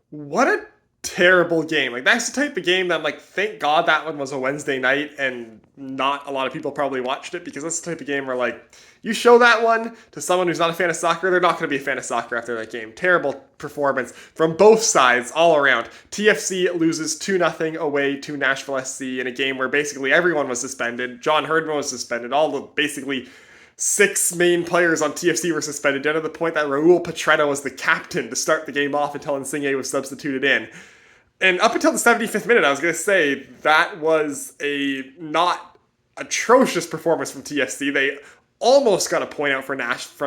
What a terrible game. Like, that's the type of game that I'm like, thank God that one was a Wednesday night and not a lot of people probably watched it, because that's the type of game where, like, you show that one to someone who's not a fan of soccer, they're not going to be a fan of soccer after that game. Terrible performance from both sides all around. TFC loses 2-0 away to Nashville SC in a game where basically everyone was suspended. John Herdman was suspended. All the basically six main players on TFC were suspended, down to the point that Raul Petretto was the captain to start the game off until Insigne was substituted in. And up until the 75th minute, I was going to say that was a not atrocious performance from TFC. They almost got a point out from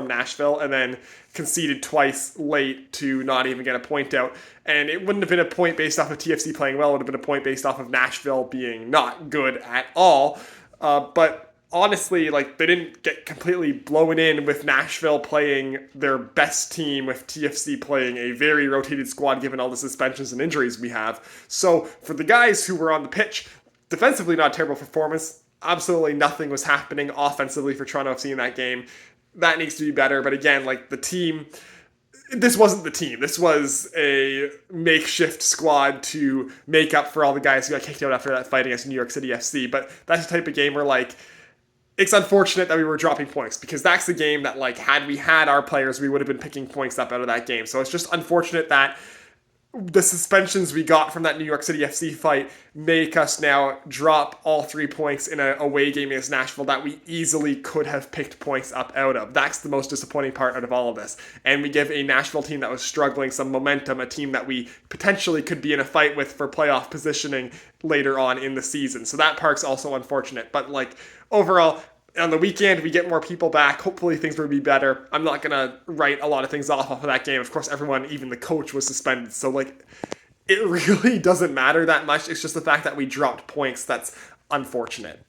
Nashville and then conceded twice late to not even get a point out. And it wouldn't have been a point based off of TFC playing well. It would have been a point based off of Nashville being not good at all. But honestly, like, they didn't get completely blown in with Nashville playing their best team, with TFC playing a very rotated squad given all the suspensions and injuries we have. So for the guys who were on the pitch, defensively not a terrible performance. Absolutely nothing was happening offensively for Toronto FC in that game. That needs to be better. But again, like, the team, this wasn't the team. This was a makeshift squad to make up for all the guys who got kicked out after that fight against New York City FC. But that's the type of game where, like, it's unfortunate that we were dropping points, because that's the game that, like, had we had our players, we would have been picking points up out of that game. So it's just unfortunate that the suspensions we got from that New York City FC fight make us now drop all 3 points in a away game against Nashville that we easily could have picked points up out of. That's the most disappointing part out of all of this. And we give a Nashville team that was struggling some momentum, a team that we potentially could be in a fight with for playoff positioning later on in the season. So that part's also unfortunate. But, like, overall, on the weekend, we get more people back. Hopefully things will be better. I'm not going to write a lot of things off of that game. Of course, everyone, even the coach, was suspended. So, like, it really doesn't matter that much. It's just the fact that we dropped points that's unfortunate.